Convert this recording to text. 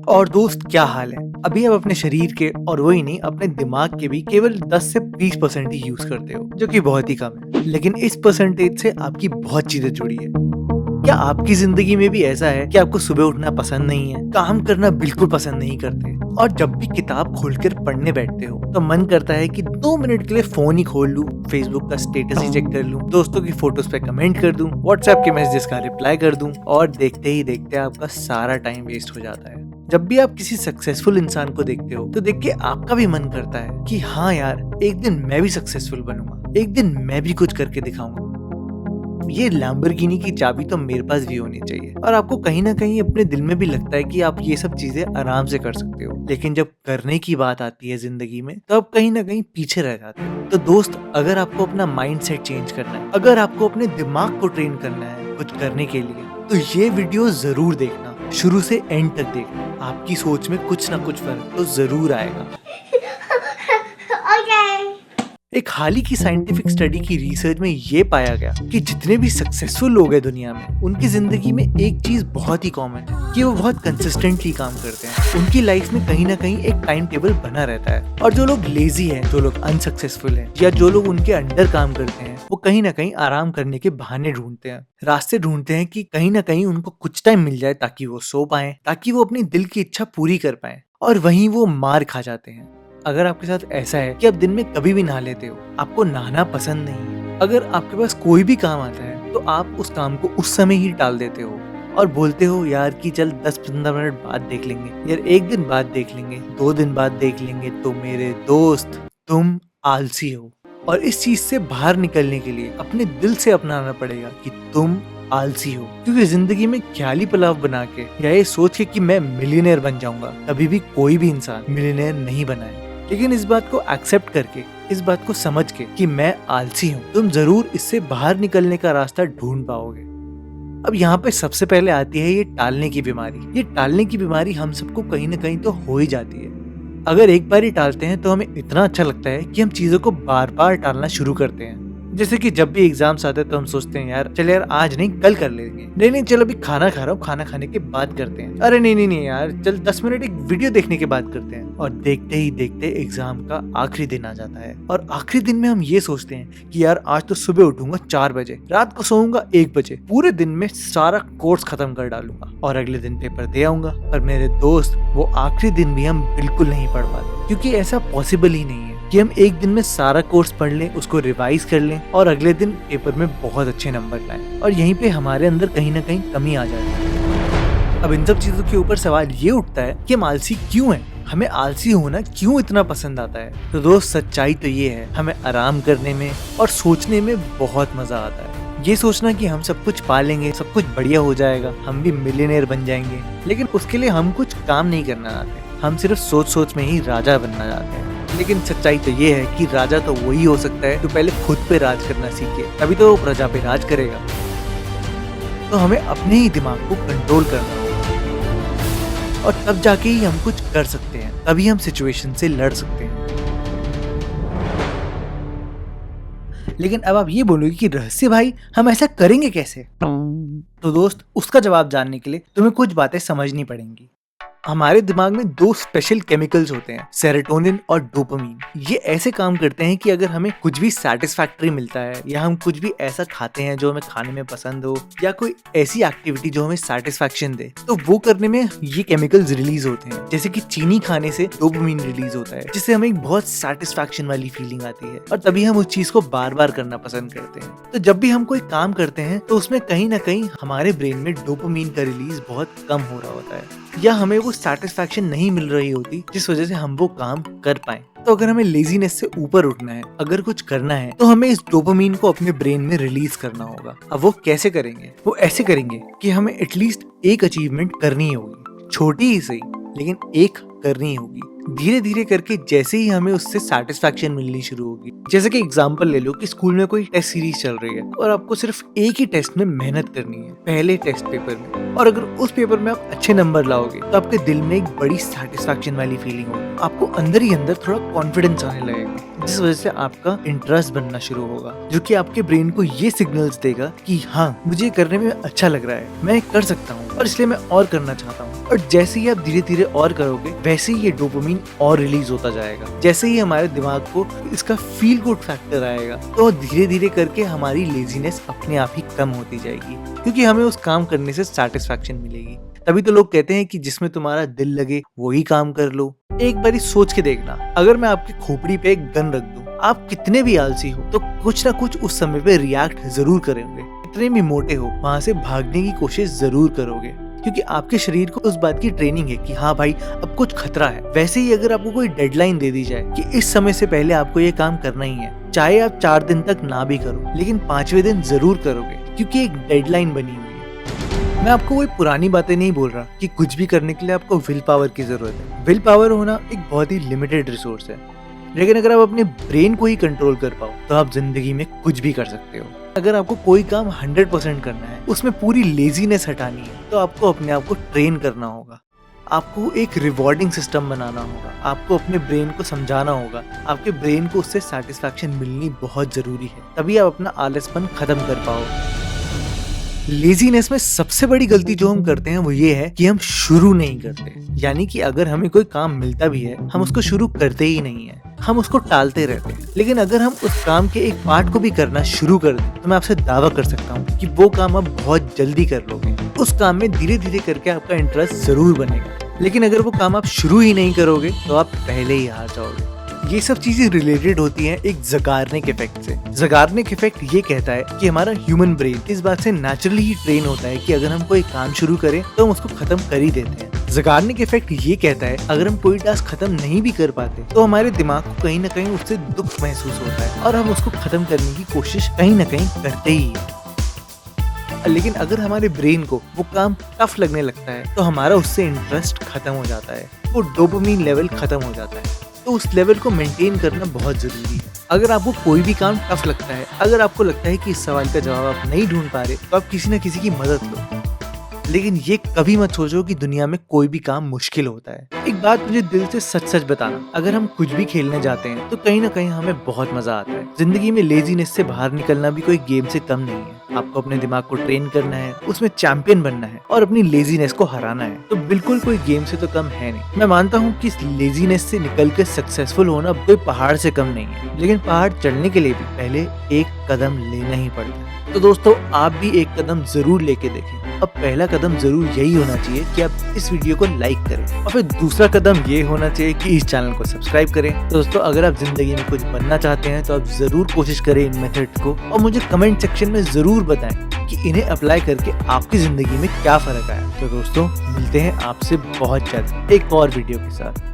और दोस्त क्या हाल है। अभी आप अपने शरीर के और वही नहीं अपने दिमाग के भी केवल 10 से 20% ही यूज करते हो, जो कि बहुत ही कम है। लेकिन इस परसेंटेज से आपकी बहुत चीजें जुड़ी है। क्या आपकी जिंदगी में भी ऐसा है कि आपको सुबह उठना पसंद नहीं है, काम करना बिल्कुल पसंद नहीं करते, और जब भी किताब खोलकर पढ़ने बैठते हो तो मन करता है कि 2 मिनट के लिए फोन ही खोल लूं, फेसबुक का स्टेटस ही चेक कर लूं, दोस्तों की फोटोज पे कमेंट कर दूं, व्हाट्सएप के मैसेजेस का रिप्लाई कर दूं, और देखते ही देखते आपका सारा टाइम वेस्ट हो जाता है। जब भी आप किसी सक्सेसफुल इंसान को देखते हो तो देख के आपका भी मन करता है कि हाँ यार, एक दिन मैं भी सक्सेसफुल बनूंगा, एक दिन मैं भी कुछ करके दिखाऊंगा। ये लैम्बोर्गिनी की चाबी तो मेरे पास भी होनी चाहिए। और आपको कहीं ना कहीं अपने दिल में भी लगता है कि आप ये सब चीजें आराम से कर सकते हो, लेकिन जब करने की बात आती है जिंदगी में तो आप कहीं ना कहीं पीछे रह जाते हो। तो दोस्त, अगर आपको अपना माइंड सेट चेंज करना है, अगर आपको अपने दिमाग को ट्रेन करना है कुछ करने के लिए, तो ये वीडियो जरूर देखना, शुरू से एंड तक देखना। आपकी सोच में कुछ ना कुछ फर्क तो जरूर आएगा। एक हाल ही की साइंटिफिक स्टडी की रिसर्च में ये पाया गया कि जितने भी सक्सेसफुल लोग हैं दुनिया में, उनकी जिंदगी में एक चीज बहुत ही कॉमन है कि वो बहुत कंसिस्टेंटली काम करते हैं। उनकी लाइफ में कहीं ना कहीं एक टाइम टेबल बना रहता है। और जो लोग लेजी हैं, जो लोग अनसक्सेसफुल हैं, या जो लोग उनके अंडर काम करते हैं, वो कहीं ना कहीं आराम करने के बहाने ढूंढते हैं, रास्ते ढूंढते हैं कि कहीं ना कहीं उनको कुछ टाइम मिल जाए ताकि वो सो पाए, ताकि वो अपनी दिल की इच्छा पूरी कर पाए। और वहीं वो मार खा जाते हैं। अगर आपके साथ ऐसा है कि आप दिन में कभी भी नहा लेते हो, आपको नहाना पसंद नहीं है, अगर आपके पास कोई भी काम आता है तो आप उस काम को उस समय ही टाल देते हो और बोलते हो यार कि चल 10-15 मिनट बाद देख लेंगे, यार 1 दिन बाद देख लेंगे, 2 दिन बाद देख लेंगे, तो मेरे दोस्त, तुम आलसी हो। और इस चीज से बाहर निकलने के लिए अपने दिल से अपनाना पड़ेगा कि तुम आलसी हो। क्योंकि जिंदगी में ख्याली पुलाव बना के या ये सोच के कि मैं मिलियनेयर बन जाऊंगा, कभी भी कोई भी इंसान मिलियनेयर नहीं बना है। लेकिन इस बात को एक्सेप्ट करके, इस बात को समझ के कि मैं आलसी हूँ, तुम जरूर इससे बाहर निकलने का रास्ता ढूंढ पाओगे। अब यहाँ पे सबसे पहले आती है ये टालने की बीमारी। ये टालने की बीमारी हम सबको कहीं ना कहीं तो हो ही जाती है। अगर एक बार ही टालते हैं तो हमें इतना अच्छा लगता है कि हम चीजों को बार बार टालना शुरू करते हैं। जैसे कि जब भी एग्जाम्स आते हैं तो हम सोचते हैं यार चल यार आज नहीं कल कर लेंगे, नहीं चल अभी खाना खा रहा हूँ, खाना खाने के बाद करते हैं, अरे नहीं यार चल 10 मिनट एक वीडियो देखने के बाद करते हैं। और देखते ही देखते एग्जाम का आखिरी दिन आ जाता है और आखिरी दिन में हम ये सोचते हैं कि यार आज तो सुबह उठूंगा 4 बजे, रात को सोऊंगा 1 बजे, पूरे दिन में सारा कोर्स खत्म कर डालूंगा और अगले दिन पेपर दे आऊंगा। पर मेरे दोस्त, वो आखिरी दिन भी हम बिल्कुल नहीं पढ़ पाते, क्योंकि ऐसा पॉसिबल ही नहीं है कि हम एक दिन में सारा कोर्स पढ़ लें, उसको रिवाइज कर लें और अगले दिन पेपर में बहुत अच्छे नंबर लाएं। और यहीं पे हमारे अंदर कहीं ना कहीं कमी आ जाती है। अब इन सब चीजों के ऊपर सवाल ये उठता है कि हम आलसी क्यों हैं? हमें आलसी होना क्यों इतना पसंद आता है? तो दोस्त, सच्चाई तो ये है, हमें आराम करने में और सोचने में बहुत मजा आता है। ये सोचना कि हम सब कुछ पा लेंगे, सब कुछ बढ़िया हो जाएगा, हम भी मिलियनेयर बन जाएंगे, लेकिन उसके लिए हम कुछ काम नहीं करना चाहते, हम सिर्फ सोच में ही राजा बनना चाहते हैं। लेकिन सच्चाई तो ये है कि राजा तो वही हो सकता है जो पहले खुद पे राज करना सीखे, तभी तो वो प्रजा पे राज करेगा। तो हमें अपने ही दिमाग को कंट्रोल करना होगा और तब जाके ही हम कुछ कर सकते हैं, तभी हम सिचुएशन से लड़ सकते हैं। लेकिन अब आप ये बोलोगे कि रहस्य भाई, हम ऐसा करेंगे कैसे? तो दोस्त, उसका जवाब जानने के लिए तुम्हें कुछ बातें समझनी पड़ेंगी। हमारे दिमाग में 2 स्पेशल केमिकल्स होते हैं, सेरोटोनिन और डोपामिन। ये ऐसे काम करते हैं कि अगर हमें कुछ भी सैटिस्फैक्टरी मिलता है, या हम कुछ भी ऐसा खाते हैं जो हमें खाने में पसंद हो, या कोई ऐसी एक्टिविटी जो हमें सैटिस्फैक्शन दे, तो वो करने में ये केमिकल्स रिलीज होते हैं। जैसे कि चीनी खाने से डोपामिन रिलीज होता है, जिससे हमें एक बहुत सैटिस्फैक्शन वाली फीलिंग आती है और तभी हम उस चीज को बार बार करना पसंद करते हैं। तो जब भी हम कोई काम करते हैं तो उसमें कहीं ना कहीं हमारे ब्रेन में डोपामिन का रिलीज बहुत कम हो रहा होता है, या हमें वो सैटिस्फैक्शन नहीं मिल रही होती जिस वजह से हम वो काम कर पाए। तो अगर हमें लेजीनेस से ऊपर उठना है, अगर कुछ करना है, तो हमें इस डोपामिन को अपने ब्रेन में रिलीज करना होगा। अब वो कैसे करेंगे? वो ऐसे करेंगे कि हमें एटलीस्ट एक अचीवमेंट करनी होगी, छोटी ही सही, लेकिन एक करनी होगी। धीरे धीरे करके जैसे ही हमें उससे सेटिस्फैक्शन मिलनी शुरू होगी, जैसे कि एग्जांपल ले लो कि स्कूल में कोई टेस्ट सीरीज चल रही है और आपको सिर्फ एक ही टेस्ट में मेहनत करनी है, पहले टेस्ट पेपर में, और अगर उस पेपर में आप अच्छे नंबर लाओगे तो आपके दिल में एक बड़ी सेटिस्फैक्शन वाली फीलिंग होगी। आपको अंदर ही अंदर थोड़ा कॉन्फिडेंस आने लगेगा, जिस वजह से आपका इंटरेस्ट बनना शुरू होगा, जो कि आपके ब्रेन को ये सिग्नल्स देगा कि हाँ, मुझे करने में अच्छा लग रहा है, मैं कर सकता हूँ और इसलिए मैं और करना चाहता हूँ। और जैसे ही आप धीरे धीरे और करोगे वैसे ही ये डोपामिन और रिलीज होता जाएगा। जैसे ही हमारे दिमाग को इसका फील गुड फैक्टर आएगा तो धीरे धीरे करके हमारी लेजीनेस अपने आप ही कम होती जाएगी, क्योंकि हमें उस काम करने से सेटिस्फैक्शन मिलेगी। तभी तो लोग कहते हैं कि जिसमें तुम्हारा दिल लगे वही काम कर लो। एक बारी सोच के देखना, अगर मैं आपकी खोपड़ी पे एक गन रख दूं, आप कितने भी आलसी हो तो कुछ ना कुछ उस समय पे रिएक्ट जरूर करेंगे। कितने भी मोटे हो वहां से भागने की कोशिश जरूर करोगे, क्योंकि आपके शरीर को उस बात की ट्रेनिंग है कि हाँ भाई, अब कुछ खतरा है। वैसे ही अगर आपको कोई डेडलाइन दे दी जाए कि इस समय से पहले आपको ये काम करना ही है, चाहे आप 4 दिन तक ना भी करो, लेकिन 5वें दिन जरूर करोगे, क्योंकि एक डेडलाइन बनी हुई है। मैं आपको वही पुरानी बातें नहीं बोल रहा कि कुछ भी करने के लिए आपको विल पावर की जरूरत है। विल पावर होना एक बहुत ही लिमिटेड रिसोर्स है, लेकिन अगर आप अपने ब्रेन को ही कंट्रोल कर पाओ तो आप जिंदगी में कुछ भी कर सकते हो। अगर आपको कोई काम 100% करना है, उसमें पूरी लेजीनेस हटानी है, तो आपको अपने आप को ट्रेन करना होगा। आपको एक रिवॉर्डिंग सिस्टम बनाना होगा, आपको अपने ब्रेन को समझाना होगा, आपके ब्रेन को उससे सेटिस्फैक्शन मिलनी बहुत जरूरी है, तभी आप अपना आलसपन खत्म कर पाओ। लेजीनेस में सबसे बड़ी गलती जो हम करते हैं वो ये है कि हम शुरू नहीं करते। यानी कि अगर हमें कोई काम मिलता भी है, हम उसको शुरू करते ही नहीं है, हम उसको टालते रहते हैं। लेकिन अगर हम उस काम के एक पार्ट को भी करना शुरू कर दें तो मैं आपसे दावा कर सकता हूँ कि वो काम आप बहुत जल्दी कर लोगे। उस काम में धीरे धीरे करके आपका इंटरेस्ट जरूर बनेगा। लेकिन अगर वो काम आप शुरू ही नहीं करोगे तो आप पहले ही हार जाओगे। ये सब चीजें रिलेटेड होती हैं एक ज़गार्निक इफेक्ट से। ज़गार्निक इफेक्ट ये कहता है कि हमारा ह्यूमन ब्रेन इस बात से नेचुरली ही ट्रेन होता है कि अगर हम कोई काम शुरू करें तो हम उसको खत्म कर ही देते हैं। ज़गार्निक इफेक्ट ये कहता है अगर हम कोई टास्क खत्म नहीं भी कर पाते तो हमारे दिमाग को कहीं ना कहीं उससे दुख महसूस होता है और हम उसको खत्म करने की कोशिश कहीं ना कहीं करते ही हैं। लेकिन अगर हमारे ब्रेन को वो काम टफ लगने लगता है तो हमारा उससे इंटरेस्ट खत्म हो जाता है, वो डोपामिन लेवल खत्म हो जाता है। तो उस लेवल को मेंटेन करना बहुत जरूरी है। अगर आपको कोई भी काम टफ लगता है, अगर आपको लगता है कि इस सवाल का जवाब आप नहीं ढूंढ पा रहे, तो आप किसी न किसी की मदद लो। लेकिन ये कभी मत सोचो कि दुनिया में कोई भी काम मुश्किल होता है। एक बात मुझे दिल से सच सच बताना, अगर हम कुछ भी खेलने जाते हैं तो कहीं ना कहीं हमें बहुत मजा आता है। जिंदगी में लेजीनेस से बाहर निकलना भी कोई गेम से कम नहीं है। आपको अपने दिमाग को ट्रेन करना है, उसमें चैंपियन बनना है और अपनी लेजीनेस को हराना है, तो बिल्कुल कोई गेम से तो कम है नहीं। मैं मानता हूँ कि इस लेजीनेस से निकल कर सक्सेसफुल होना कोई पहाड़ से कम नहीं है, लेकिन पहाड़ चढ़ने के लिए भी पहले एक कदम लेना ही पड़ता है। तो दोस्तों, आप भी एक कदम जरूर लेके देखें। अब पहला कदम जरूर यही होना चाहिए कि आप इस वीडियो को लाइक करें, और फिर दूसरा कदम ये होना चाहिए कि इस चैनल को सब्सक्राइब करें। तो दोस्तों, अगर आप जिंदगी में कुछ बनना चाहते हैं तो आप जरूर कोशिश करें इन मेथड्स को, और मुझे कमेंट सेक्शन में जरूर बताएं कि इन्हें अप्लाई करके आपकी जिंदगी में क्या फर्क आया। तो दोस्तों, मिलते हैं आपसे बहुत जल्द एक और वीडियो के साथ।